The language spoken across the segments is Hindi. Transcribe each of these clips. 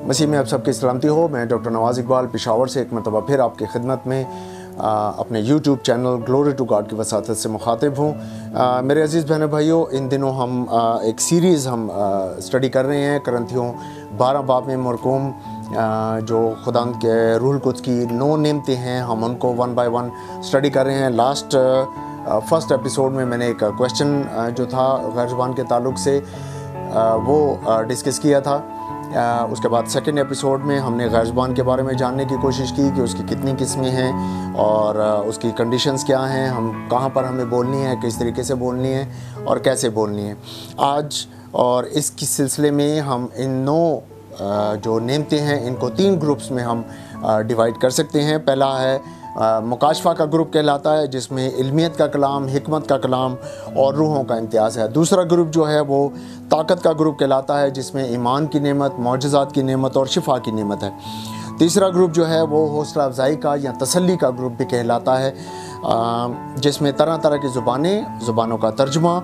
मसीह में आप सबकी सलामती हो। मैं डॉक्टर नवाज़ इकबाल पेशावर से एक मरतबा फिर आपकी खिदमत में अपने YouTube channel Glory to God की वसातत से मुखातिब हूँ। मेरे अज़ीज़ बहन भाइयों, इन दिनों हम एक सीरीज़ हम स्टडी कर रहे हैं करंथियों 12 बाब में मरकूम जो खुदा के रूहुल कुद्स की 9 नेमतें हैं, हम उनको 1 बाय 1 स्टडी कर रहे हैं। लास्ट फर्स्ट एपिसोड में मैंने एक क्वेश्चन जो था गैर ज़ुबान के ताल्लुक़ से वो डिस्कस किया था। उसके बाद सेकंड एपिसोड में हमने गैर ज़ुबान के बारे में जानने की कोशिश की कि उसकी कितनी किस्में हैं और उसकी कंडीशंस क्या हैं, हम कहाँ पर हमें बोलनी है, किस तरीके से बोलनी है और कैसे बोलनी है। आज और इसकी सिलसिले में हम इन 9 जो नेमतें हैं इनको 3 ग्रुप्स में हम डिवाइड कर सकते हैं। पहला है मुकाशफा का ग्रुप कहलाता है, जिसमें इल्मियत का कलाम, हिकमत का कलाम और रूहों का इम्तियाज़ है। दूसरा ग्रुप जो है वो ताकत का ग्रुप कहलाता है, जिसमें ईमान की नेमत, मौजज़ात की नेमत और शिफा की नेमत है। तीसरा ग्रुप जो है वो हौसला अफजाई का या तसल्ली का ग्रुप भी कहलाता है, जिसमें तरह तरह की ज़ुबानों का तर्जुमा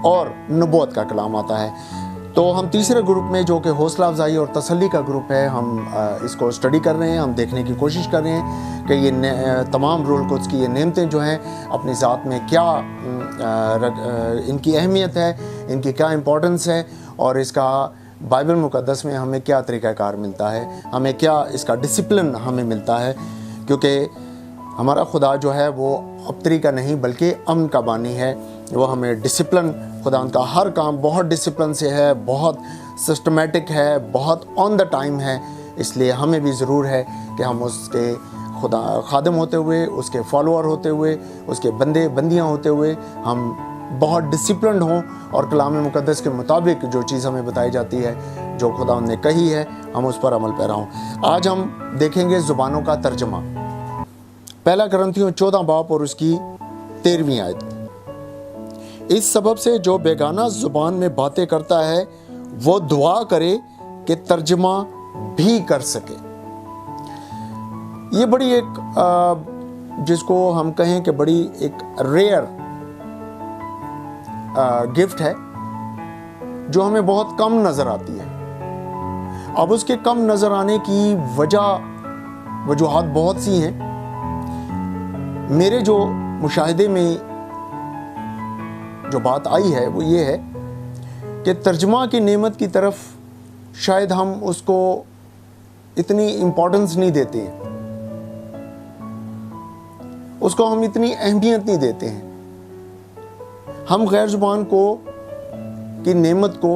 और नबूवत का कलाम आता है। तो हम तीसरे ग्रुप में जो कि हौसला अफजाई और तसल्ली का ग्रुप है, हम इसको स्टडी कर रहे हैं। हम देखने की कोशिश कर रहे हैं कि ये तमाम रूहुल कुद्स की ये नेमतें जो हैं अपनी ज़ात में क्या इनकी अहमियत है, इनकी क्या इम्पोर्टेंस है और इसका बाइबल मुक़द्दस में हमें क्या तरीक़ाकार मिलता है, हमें क्या इसका डिसिप्लिन हमें मिलता है। क्योंकि हमारा खुदा जो है वो अबतरी का नहीं बल्कि अमन का बानी है। वो हमें डिसिप्लिन, खुदा का हर काम बहुत डिसिप्लिन से है, बहुत सिस्टमेटिक है, बहुत ऑन द टाइम है। इसलिए हमें भी ज़रूर है कि हम उसके खुदा खादम होते हुए, उसके फॉलोअर होते हुए, उसके बंदियाँ होते हुए हम बहुत डिसिप्लिन्ड हों और कलाम मुक़द्दस के मुताबिक जो चीज़ हमें बताई जाती है, जो खुदा ने कही है, हम उस पर अमल पैरा हों। आज हम देखेंगे ज़ुबानों का तर्जमा। पहला करंथियों 14 बाब और उसकी 13वीं आयत। इस सबब से जो बेगाना ज़ुबान में बातें करता है वो दुआ करे कि तर्जमा भी कर सके। ये बड़ी एक जिसको हम कहें कि बड़ी एक रेयर गिफ्ट है जो हमें बहुत कम नज़र आती है। अब उसके कम नज़र आने की वजूहात बहुत सी हैं। मेरे जो मुशाहिदे में जो बात आई है वो ये है कि तर्जमा की नेमत की तरफ शायद हम उसको इतनी इम्पोर्टेंस नहीं देते हैं, उसको हम इतनी अहमियत नहीं देते हैं। हम गैर ज़ुबान की नेमत को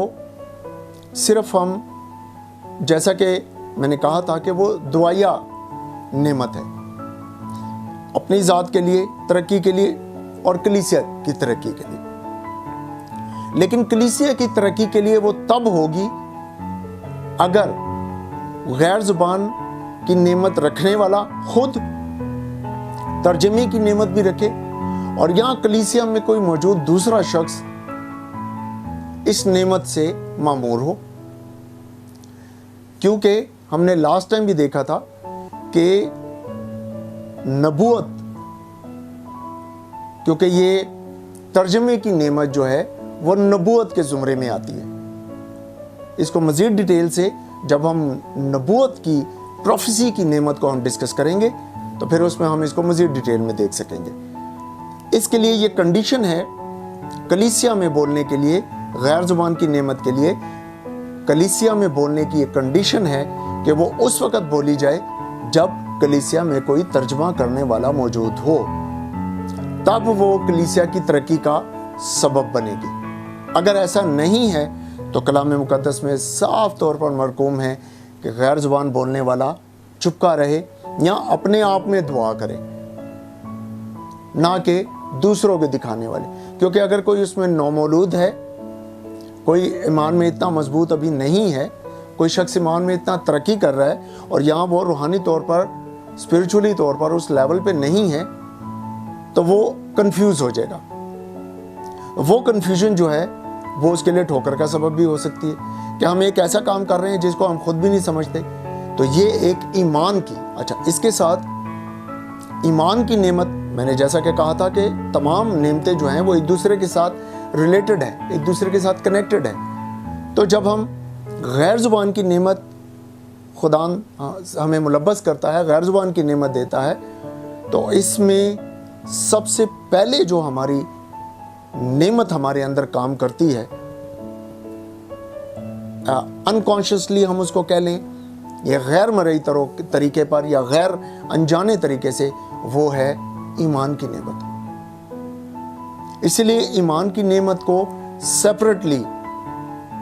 सिर्फ हम, जैसा कि मैंने कहा था कि वो दुआया नेमत है अपनी ज़ात के लिए, तरक्की के लिए और कलीसिया की तरक्की के लिए। लेकिन कलीसिया की तरक्की के लिए वो तब होगी अगर गैर ज़ुबान की नेमत रखने वाला खुद तर्जमे की नेमत भी रखे और यहाँ कलीसिया में कोई मौजूद दूसरा शख्स इस नेमत से मामूर हो। क्योंकि हमने लास्ट टाइम भी देखा था कि नबूवत, क्योंकि ये तर्जमे की नेमत जो है वो नबूवत के ज़ुमरे में आती है। इसको मज़ीद डिटेल से जब हम नबूवत की प्रोफेसी की नेमत को हम डिस्कस करेंगे तो फिर उसमें हम इसको मज़ीद डिटेल में देख सकेंगे। इसके लिए ये कंडीशन है कलीसिया में बोलने के लिए, गैर ज़ुबान की नेमत के लिए कलीसिया में बोलने की ये कंडीशन है कि वो उस वक़्त बोली जाए जब कलीसिया में कोई तर्जमा करने वाला मौजूद हो, तब वो कलीसिया की तरक्की का सबब बनेगी। अगर ऐसा नहीं है तो कलाम मुक़द्दस में साफ तौर पर मरकूम है कि गैर ज़ुबान बोलने वाला चुपका रहे या अपने आप में दुआ करे, ना कि दूसरों के दिखाने वाले। क्योंकि अगर कोई उसमें नौमौलूद है, कोई ईमान में इतना मजबूत अभी नहीं है, कोई शख्स ईमान में इतना तरक्की कर रहा है और यहाँ वो रूहानी तौर पर, स्पिरिचुअली तौर पर उस लेवल पे नहीं है, तो वो कंफ्यूज हो जाएगा। वो कंफ्यूजन जो है वो उसके लिए ठोकर का सबब भी हो सकती है कि हम एक ऐसा काम कर रहे हैं जिसको हम खुद भी नहीं समझते। तो ये एक ईमान की, अच्छा, इसके साथ ईमान की नेमत, मैंने जैसा कि कहा था कि तमाम नेमतें जो हैं वो एक दूसरे के साथ रिलेटेड है, एक दूसरे के साथ कनेक्टेड है। तो जब हम गैर ज़ुबान की नेमत खुदान हमें मुलब्बस करता है, गैर ज़ुबान की नेमत देता है, तो इसमें सबसे पहले जो हमारी नेमत हमारे अंदर काम करती है, अनकॉन्शियसली हम उसको कह लें या गैर मरई तरीके पर या गैर अनजाने तरीके से, वो है ईमान की नेमत। इसलिए ईमान की नेमत को सेपरेटली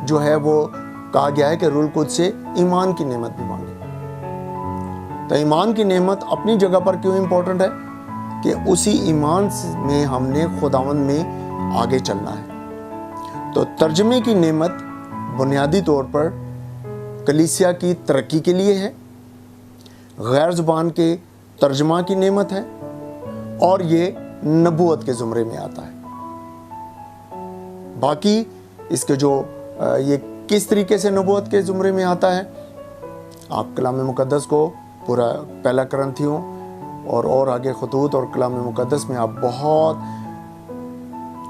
जो है वो कहा गया है कि रूल कुद्स से ईमान की नेमत भी मांगे। तो ईमान की नेमत अपनी जगह पर क्यों इंपॉर्टेंट है कि उसी ईमान में हमने खुदावंद में आगे चलना है। तो तर्जमे की नेमत बुनियादी तौर पर कलीसिया की तरक्की के लिए है, गैर ज़ुबान के तर्जमा की नेमत है, और ये नबूवत के ज़ुमरे में आता है। बाकी इसके जो ये किस तरीके से नबूवत के ज़ुमरे में आता है, आप कलाम मुक़द्दस को पूरा पहला करंथियों और आगे खतूत और कलाम मुक़द्दस में आप बहुत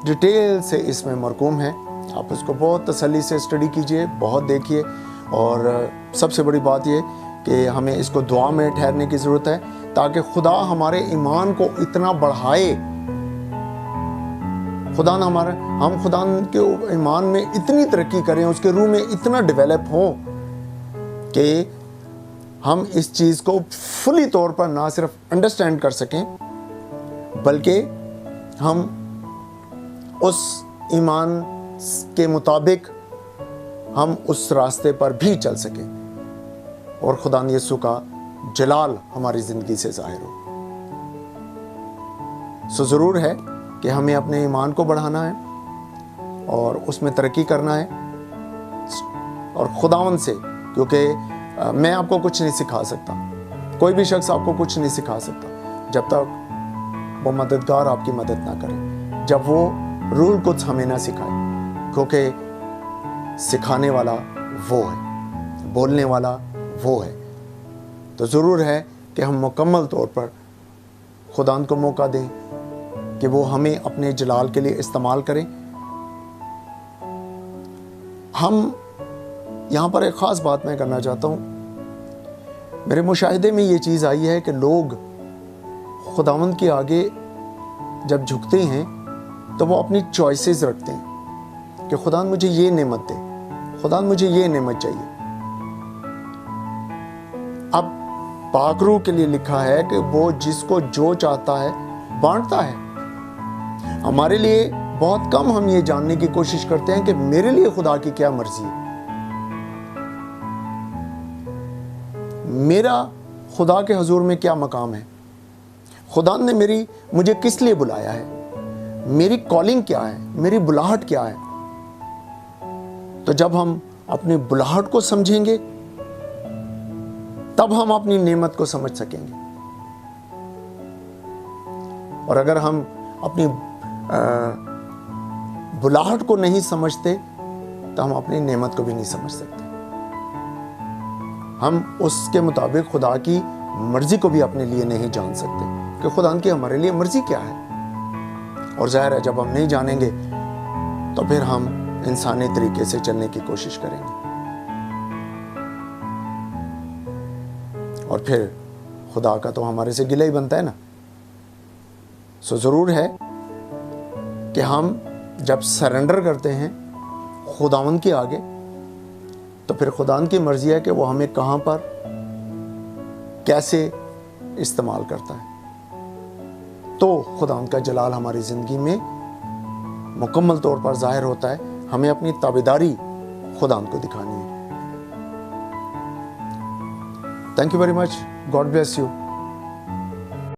डिटेल से इसमें मरकूम हैं। आप उसको बहुत तसल्ली से स्टडी कीजिए, बहुत देखिए। और सबसे बड़ी बात ये कि हमें इसको दुआ में ठहरने की ज़रूरत है, ताकि खुदा हमारे ईमान को इतना बढ़ाए, हम खुदा के ईमान में इतनी तरक्की करें, उसके रूह में इतना डेवलप हो कि हम इस चीज़ को फुली तौर पर ना सिर्फ अंडरस्टैंड कर सकें, बल्कि हम उस ईमान के मुताबिक हम उस रास्ते पर भी चल सकें और खुदा यीशु का जलाल हमारी ज़िंदगी से ज़ाहिर हो। सो ज़रूर है कि हमें अपने ईमान को बढ़ाना है और उसमें तरक्की करना है, और खुदावंद से, क्योंकि मैं आपको कुछ नहीं सिखा सकता, कोई भी शख्स आपको कुछ नहीं सिखा सकता जब तक वो मददगार आपकी मदद ना करे, जब वो रूल कुछ हमें ना सिखाए, क्योंकि सिखाने वाला वो है, बोलने वाला वो है। तो ज़रूर है कि हम मुकम्मल तौर पर खुदान को मौका दें कि वो हमें अपने जलाल के लिए इस्तेमाल करें। हम यहाँ पर एक ख़ास बात मैं करना चाहता हूँ। मेरे मुशाहिदे में ये चीज़ आई है कि लोग खुदावंद के आगे जब झुकते हैं तो वो अपनी चॉइसेस रखते हैं कि खुदा मुझे ये नेमत दे, खुदा मुझे ये नेमत चाहिए। अब पाकरू के लिए लिखा है कि वो जिसको जो चाहता है बांटता है। हमारे लिए बहुत कम हम ये जानने की कोशिश करते हैं कि मेरे लिए खुदा की क्या मर्जी है, मेरा खुदा के हजूर में क्या मकाम है, खुदा ने मुझे किस लिए बुलाया है, मेरी कॉलिंग क्या है, मेरी बुलाहट क्या है। तो जब हम अपनी बुलाहट को समझेंगे तब हम अपनी नेमत को समझ सकेंगे, और अगर हम अपनी बुलाहट को नहीं समझते तो हम अपनी नेमत को भी नहीं समझ सकते। हम उसके मुताबिक खुदा की मर्जी को भी अपने लिए नहीं जान सकते कि खुदा की हमारे लिए मर्जी क्या है। और जाहिर है जब हम नहीं जानेंगे तो फिर हम इंसानी तरीके से चलने की कोशिश करेंगे, और फिर खुदा का तो हमारे से गिला ही बनता है ना। सो ज़रूर है कि हम जब सरेंडर करते हैं खुदावंद के आगे, तो फिर खुदावंद की मर्जी है कि वो हमें कहाँ पर कैसे इस्तेमाल करता है। तो खुदावंद का जलाल हमारी ज़िंदगी में मुकम्मल तौर पर ज़ाहिर होता है। हमें अपनी ताबेदारी खुदावंद को दिखानी है। Thank you very much. God bless you.